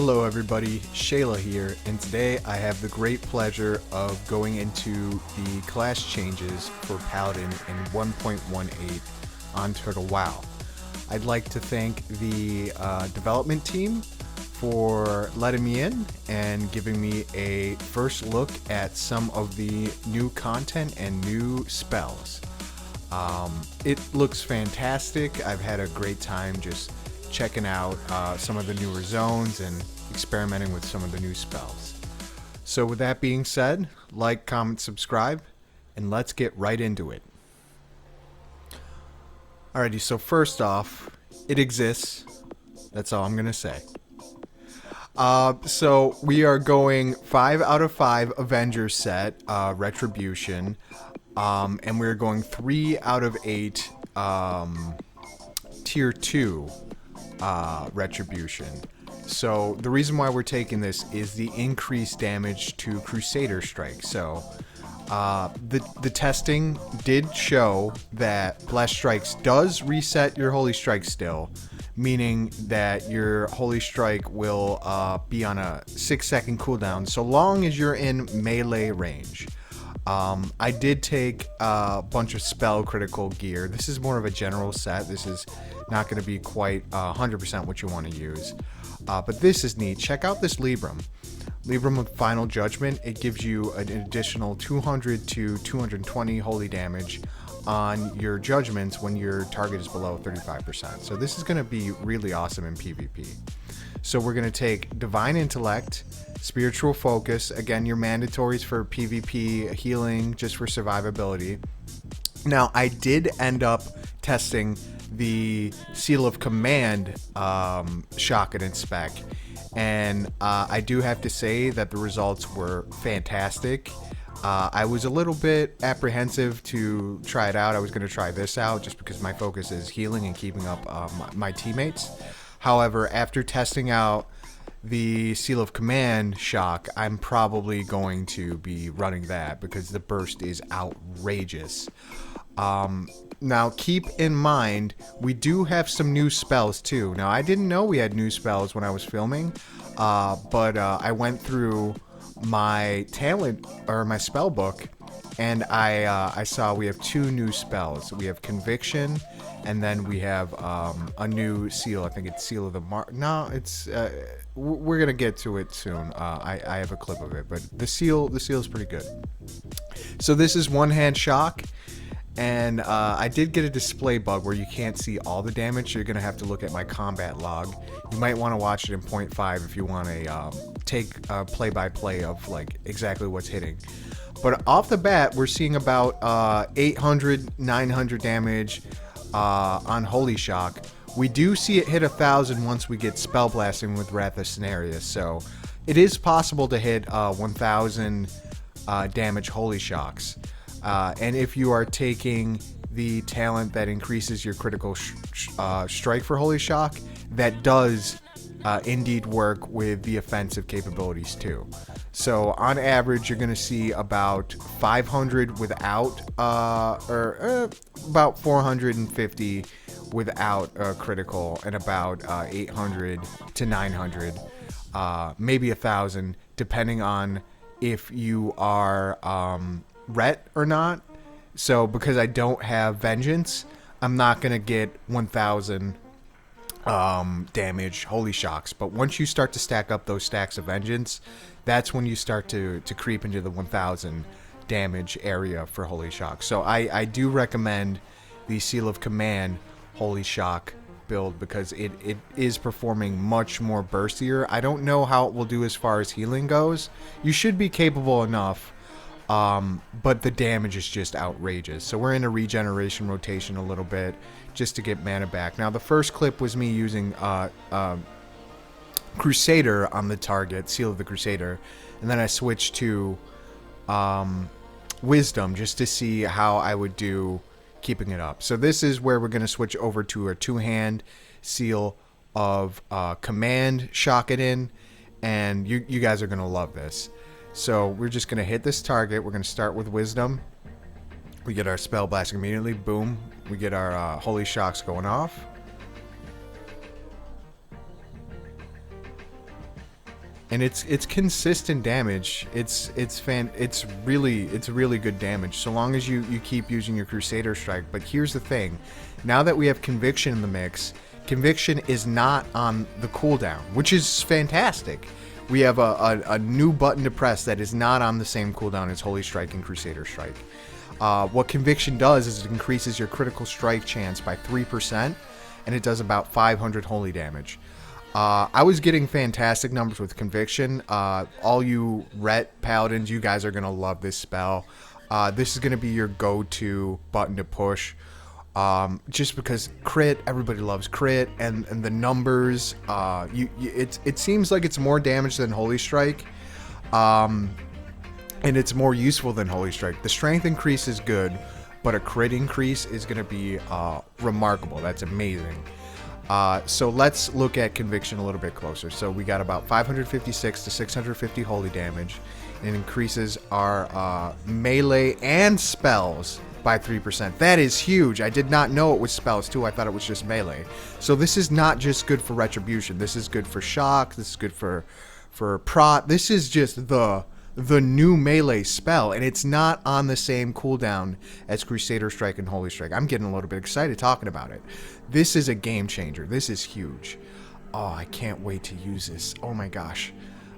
Hello everybody, Sheyla here, and today I have the great pleasure of going into the class changes for Paladin in 1.18 on Turtle WoW. I'd like to thank the development team for letting me in and giving me a first look at some of the new content and new spells. It looks fantastic. I've had a great time just checking out some of the newer zones and experimenting with some of the new spells. So with that being said, like, comment, subscribe, and let's get right into it. Alrighty, so first off, it exists. That's all I'm gonna say. So we are going 5 out of 5 Avengers set, Retribution, and we're going 3 out of 8 Tier 2 Retribution. So the reason why we're taking this is the increased damage to Crusader Strike. So the testing did show that Blessed Strikes does reset your Holy Strike still, meaning that your Holy Strike will be on a 6-second cooldown so long as you're in melee range. I did take a bunch of spell critical gear. This is more of a general set. This is not going to be quite 100% what you want to use. But this is neat. Check out this Libram. Libram of Final Judgment. It gives you an additional 200 to 220 holy damage on your judgments when your target is below 35%. So this is going to be really awesome in PvP. So we're going to take Divine Intellect, Spiritual Focus. Again, your mandatories for PvP, healing, just for survivability. Now, I did end up testing the Seal of Command Shockadin spec, and I do have to say that the results were fantastic. I was a little bit apprehensive to try it out. I was going to try this out just because my focus is healing and keeping up my teammates. However, after testing out the Seal of Command Shock, I'm probably going to be running that because the burst is outrageous. Now, keep in mind, we do have some new spells too. Now, I didn't know we had new spells when I was filming, but I went through my talent or my spell book, and I saw we have 2 new spells. We have Conviction, and then we have a new seal. I think it's Seal of the Martyr. No, it's we're gonna get to it soon. I have a clip of it, but the seal is pretty good. So this is one hand shock. And I did get a display bug where you can't see all the damage, so you're going to have to look at my combat log. You might want to watch it in 0.5 if you want to take a play-by-play of like exactly what's hitting. But off the bat, we're seeing about 800, 900 damage on Holy Shock. We do see it hit 1,000 once we get Spell Blasting with Wrath of Cenarius, so it is possible to hit 1,000 damage Holy Shocks. And if you are taking the talent that increases your critical strike for Holy Shock, that does indeed work with the offensive capabilities too. So on average, you're going to see about 500 without, about 450 without critical, and about 800 to 900, maybe 1,000, depending on if you are ret or not. So because I don't have Vengeance, I'm not gonna get 1,000 damage Holy Shocks. But once you start to stack up those stacks of Vengeance, that's when you start to creep into the 1,000 damage area for Holy Shock. So I do recommend the Seal of Command Holy Shock build because it is performing much more burstier. I don't know how it will do as far as healing goes. You should be capable enough. But the damage is just outrageous. So we're in a regeneration rotation a little bit just to get mana back. Now the first clip was me using Crusader on the target, Seal of the Crusader, and then I switched to Wisdom just to see how I would do keeping it up. So this is where we're going to switch over to a 2-hand Seal of Command Shockadin, and you guys are going to love this. So we're just going to hit this target. We're going to start with Wisdom. We get our Spell Blasting immediately. Boom. We get our Holy Shocks going off. and it's consistent damage. It's really good damage so long as you keep using your Crusader Strike. But here's the thing: now that we have Conviction in the mix, Conviction is not on the cooldown, which is fantastic. We have a new button to press that is not on the same cooldown as Holy Strike and Crusader Strike. What Conviction does is it increases your critical strike chance by 3%, and it does about 500 holy damage. I was getting fantastic numbers with Conviction. All you Ret Paladins, you guys are going to love this spell. This is going to be your go-to button to push. Just because crit, everybody loves crit, and the numbers, it seems like it's more damage than Holy Strike, and it's more useful than Holy Strike. The strength increase is good, but a crit increase is going to be remarkable. That's amazing. So let's look at Conviction a little bit closer. So we got about 556 to 650 holy damage. It increases our melee and spells by 3%. That is huge. I did not know it was spells too. I thought it was just melee. So this is not just good for Retribution. This is good for Shock. This is good for Prot. This is just the new melee spell, and it's not on the same cooldown as Crusader Strike and Holy Strike. I'm getting a little bit excited talking about it. This is a game changer. This is huge. Oh, I can't wait to use this. Oh my gosh.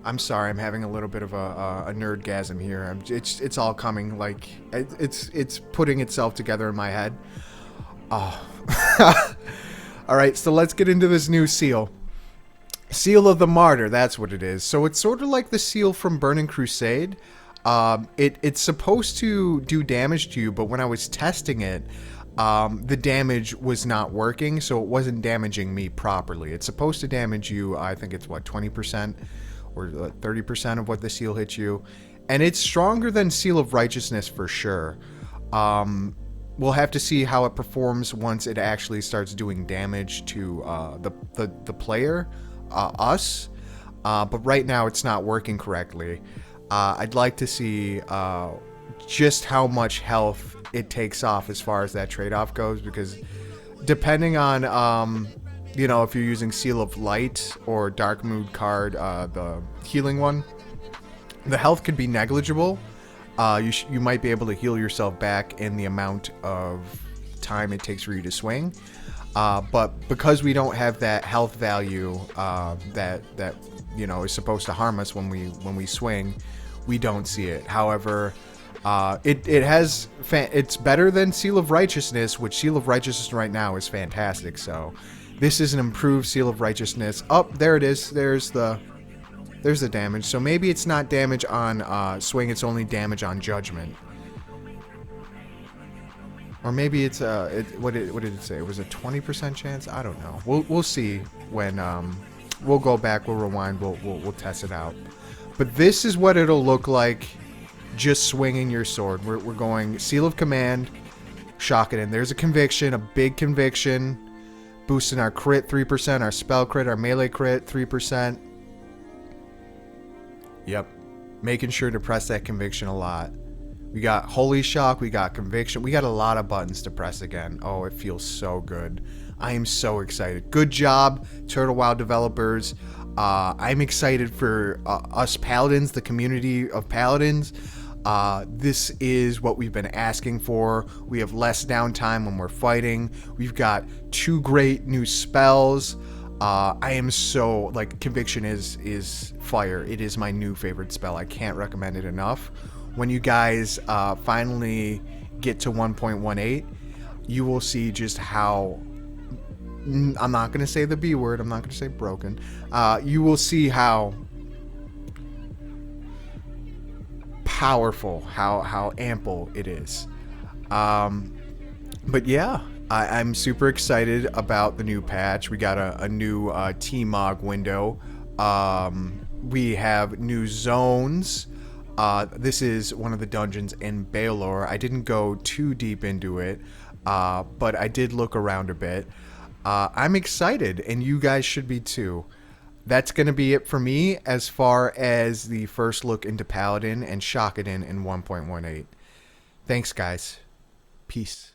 I'm sorry, I'm having a little bit of a nerdgasm here. It's all coming, like, it's putting itself together in my head. Oh. Alright, so let's get into this new seal. Seal of the Martyr, that's what it is. So it's sort of like the seal from Burning Crusade. It's supposed to do damage to you, but when I was testing it, the damage was not working, so it wasn't damaging me properly. It's supposed to damage you, I think it's what, 20%? Or 30% of what the seal hits you, and it's stronger than Seal of Righteousness for sure. We'll have to see how it performs once it actually starts doing damage to the player, us. But right now it's not working correctly. I'd like to see just how much health it takes off as far as that trade-off goes, because depending on you know, if you're using Seal of Light or Dark Mood card, the healing one, the health could be negligible. You might be able to heal yourself back in the amount of time it takes for you to swing. But because we don't have that health value that you know is supposed to harm us when we swing, we don't see it. However, it's better than Seal of Righteousness, which Seal of Righteousness right now is fantastic. So this is an improved Seal of Righteousness. Oh, there it is. There's the damage. So maybe it's not damage on swing, it's only damage on judgment. Or maybe it's what did it say? It was a 20% chance? I don't know. We'll see when we'll go back, we'll rewind, we'll test it out. But this is what it'll look like just swinging your sword. We're going Seal of Command, Shockadin. There's a Conviction, a big Conviction. Boosting our crit 3%, our spell crit, our melee crit 3%. Yep. Making sure to press that Conviction a lot. We got Holy Shock, we got Conviction. We got a lot of buttons to press again. Oh, it feels so good. I am so excited. Good job, Turtle Wild developers. I'm excited for us Paladins, the community of Paladins. This is what we've been asking for. We have less downtime when we're fighting. We've got 2 great new spells. I am so, like, Conviction is fire. It is my new favorite spell. I can't recommend it enough. When you guys finally get to 1.18, you will see just how, I'm not going to say the B word, I'm not going to say broken. You will see how powerful, how ample it is. But yeah, I'm super excited about the new patch. We got a new T-Mog window. We have new zones. This is one of the dungeons in Baelor. I didn't go too deep into it, but I did look around a bit. I'm excited, and you guys should be too. That's going to be it for me as far as the first look into Paladin and Shockadin in 1.18. Thanks, guys. Peace.